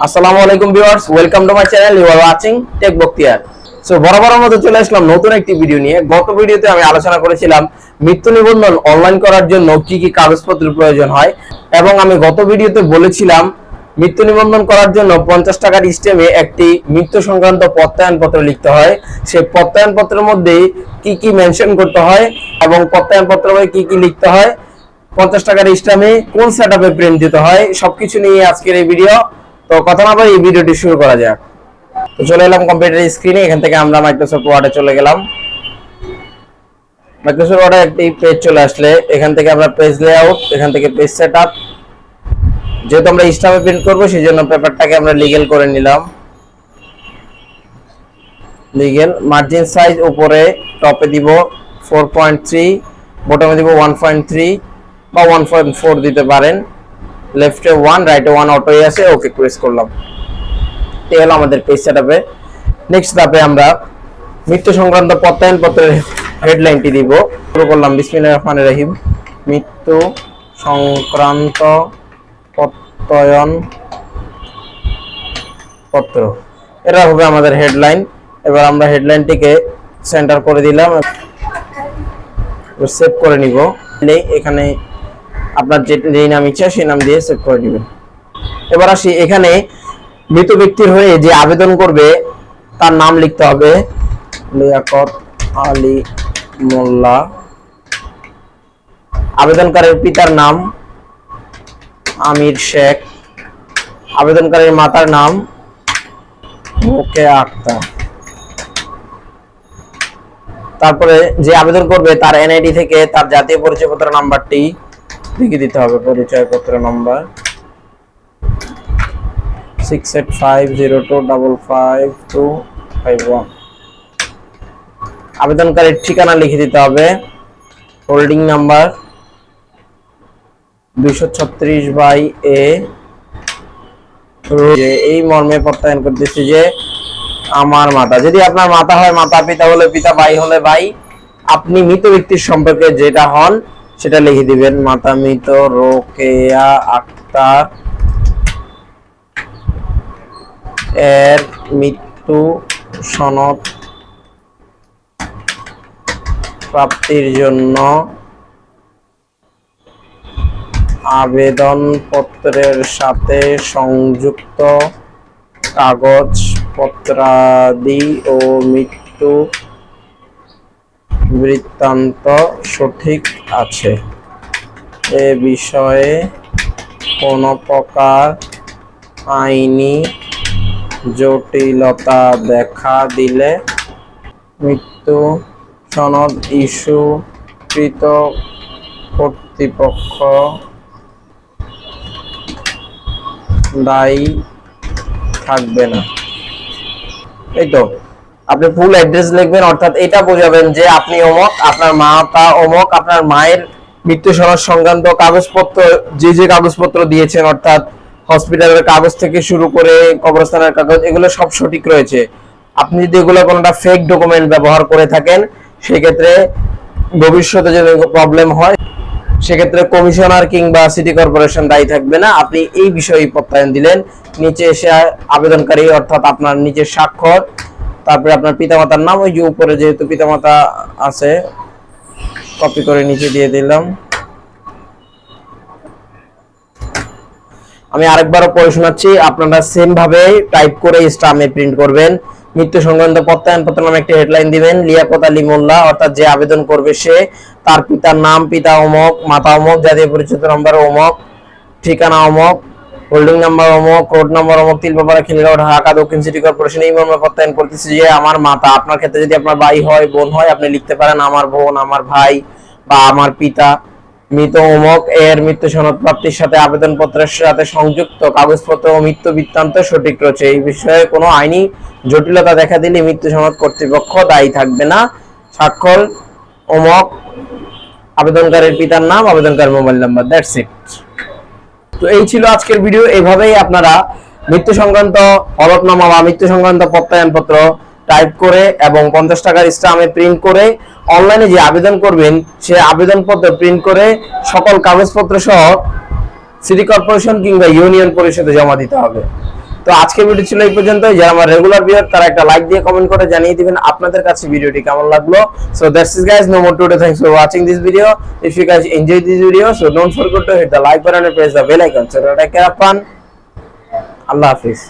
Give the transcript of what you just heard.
আসসালামু আলাইকুম viewers, welcome to my channel. You are watching Tech Bakhtiar. So বরাবরের মতো চলে আসলাম নতুন একটি ভিডিও নিয়ে। গত ভিডিওতে আমি আলোচনা করেছিলাম মৃত্যু নিবন্ধন অনলাইন করার জন্য কি কি কাগজপত্রের প্রয়োজন হয়, এবং আমি গত ভিডিওতে বলেছিলাম মৃত্যু নিবন্ধন করার জন্য 50 টাকার স্ট্যাম্পে একটি মৃত্যু সংক্রান্ত প্রত্যয়নপত্র লিখতে হয়। সেই প্রত্যয়নপত্রের মধ্যে কি কি মেনশন করতে হয় এবং প্রত্যয়নপত্রে কি কি লিখতে হয়, 50 টাকার স্ট্যাম্পে কোন সেটআপে প্রিন্ট দিতে হয়, সবকিছু নিয়ে আজকের এই ভিডিও। তো কথা না বলে এই ভিডিওটি শুরু করা যাক। তো চলে এলাম কম্পিউটার স্ক্রিনে। এখান থেকে আমরা মাইক্রোসফট ওয়ার্ডে চলে গেলাম। মাইক্রোসফট ওয়ার্ডে একটি পেজ চলে আসলে এখান থেকে আমরা পেজ লেআউট, এখান থেকে পেজ সেটআপ। যেহেতু আমরা স্ট্যাম্পে প্রিন্ট করব সেই জন্য পেপারটাকে আমরা লিগ্যাল করে নিলাম। লিগ্যাল মার্জিন সাইজ উপরে টপে দিব 4.3, বটমে দিব 1.3 বা 1.4 দিতে পারেন। লেফটে 1, রাইটে 1 অটোই আছে, ওকে প্রেস করলাম। এই হলো আমাদের পেজ সেটআপে। নেক্সট ধাপে আমরা মৃত্যু সংক্রান্ত প্রত্যয়নপত্রের হেডলাইনটি দিব। শুরু করলাম বিসমিল্লাহির রহমানির রহিম। মৃত্যু সংক্রান্ত প্রত্যয়নপত্র, এটা হবে আমাদের হেডলাইন। এবার আমরা হেডলাইনটিকে সেন্টার করে দিলাম, সেভ করে নিব। এখানে আপনার যে নাম ইচ্ছা সেই নাম দিয়ে সেভ করে দিবেন। এবার আসি, এখানে মৃত ব্যক্তির হয়ে যে আবেদন করবে তার নাম লিখতে হবে লিয়াকত আলী মোল্লা। আবেদনকারীর পিতার নাম আমির শেখ। আবেদনকারীর মাতার নাম রোকেয়া আক্তার। তারপরে যে আবেদন করবে তার এনআইডি থেকে তার জাতীয় পরিচয়পত্র নাম্বারটি লিখে দিতে হবে। পরিচয়পত্র নাম্বার 6850255251। আবেদনকারীর ঠিকানা লিখে দিতে হবে। Holding number 236/A। এই মর্মে প্রত্যয়ন করতেছি যে আমার মাতা, যদি আপনার মাতা হয় মাতা, পিতা হলে পিতা, ভাই হলে ভাই। আপনি মৃত ব্যক্তির সম্পর্কে যেটা হন সেটা লিখে দিবেন। মাতা মৃত রোকেয়া আক্তার এর মৃত্যু সনদ প্রাপ্তির জন্য আবেদনপত্রের সাথে সংযুক্ত কাগজপত্রাদি ও মৃত্যু বৃত্তান্ত সঠিক আছে। এ বিষয়ে কোনো প্রকার আইনি জটিলতা দেখা দিলে মৃত্যু সনদ ইস্যুকৃত কর্তৃপক্ষ দায়ী থাকবে না। এই তো আপনি ফুল অ্যাড্রেস লিখবেন, অর্থাৎ এটা বোঝাবেন যে আপনি অমুক, আপনার মাতা অমুক, আপনার মায়ের মৃত্যু সনদ সংক্রান্ত কাগজপত্র যে কাগজপত্র দিয়েছেন, অর্থাৎ হসপিটালের কাগজ থেকে শুরু করে কবরস্থানের কাগজ, এগুলো সব সঠিক রয়েছে। আপনি যদি এগুলো কোনোটা ফেক ডকুমেন্ট ব্যবহার করে থাকেন সেক্ষেত্রে ভবিষ্যতে যদি প্রবলেম হয় সেক্ষেত্রে কমিশনার কিংবা সিটি কর্পোরেশন দায়ী থাকবে না। আপনি এই বিষয়ে প্রত্যয়ন দিলেন। নিচে এসে আবেদনকারী অর্থাৎ আপনার নিজের স্বাক্ষর, তারপরে আপনার পিতামাতার নাম, ওই যে উপরে যেহেতু পিতামাতা আছে কপি করে নিচে দিয়ে দিলাম। আমি আরেকবারও পড়ে শোনাচ্ছি, আপনারা সেম ভাবে টাইপ করে স্ট্যাম্পে প্রিন্ট করবেন। মৃত্যু সংক্রান্ত প্রত্যয়নপত্র নামে একটি হেডলাইন দিবেন। লিয়াকত আলী মোল্লা, অর্থাৎ যে আবেদন করবে সে, তার পিতার নাম পিতা অমুক, মাতা অমুক, জাতীয় পরিচয় নাম্বার অমুক, ঠিকানা অমুক, হোল্ডিং নাম্বার অমুক, কোড নাম্বার অমুক, তিলপাড়া খিলগাঁও ঢাকা দক্ষিণ সিটি কর্পোরেশন। এই মর্মে প্রত্যয়ন করতেছি যে আমার মাতা। আপনার ক্ষেত্রে যদি আপনার ভাই হয় বোন হয় আপনি লিখতে পারেন আমার বোন, আমার ভাই বা আমার পিতা মৃত অমুক এর মৃত্যু সনদ প্রাপ্তির সাথে আবেদনপত্রের সাথে সংযুক্ত কাগজপত্র ও মৃত্যু বৃত্তান্ত সঠিক রয়েছে। এই বিষয়ে কোনো আইনি জটিলতা দেখা দিলে মৃত্যু সনদ কর্তৃপক্ষ দায়ী থাকবে না। স্বাক্ষর অমুক, আবেদনকারীর পিতার নাম, আবেদনকারীর মোবাইল নাম্বার। That's it. তো এই ছিল আজকের ভিডিও। এইভাবেই আপনারা মৃত্যু সংক্রান্ত হলফনামা বা মৃত্যু সংক্রান্ত প্রত্যয়নপত্র টাইপ করে এবং 50 টাকার স্ট্যাম্পে প্রিন্ট করে অনলাইনে যে আবেদন করবেন সে আবেদনপত্র প্রিন্ট করে সকল কাগজপত্র সহ সিটি কর্পোরেশন কিংবা ইউনিয়ন পরিষদে জমা দিতে হবে। তো আজকে ভিডিও ছিল এই পর্যন্ত। যারা আমার রেগুলার ভিউয়ার তারা একটা লাইক দিয়ে কমেন্ট করে জানিয়ে দিবেন আপনাদের কাছে ভিডিওটি কেমন লাগলো। So that's it guys, no more today, thanks for watching this video. If you guys enjoy this video, so don't forget to hit the like button and press the bell icon. So take care, fun. আল্লাহ হাফেজ।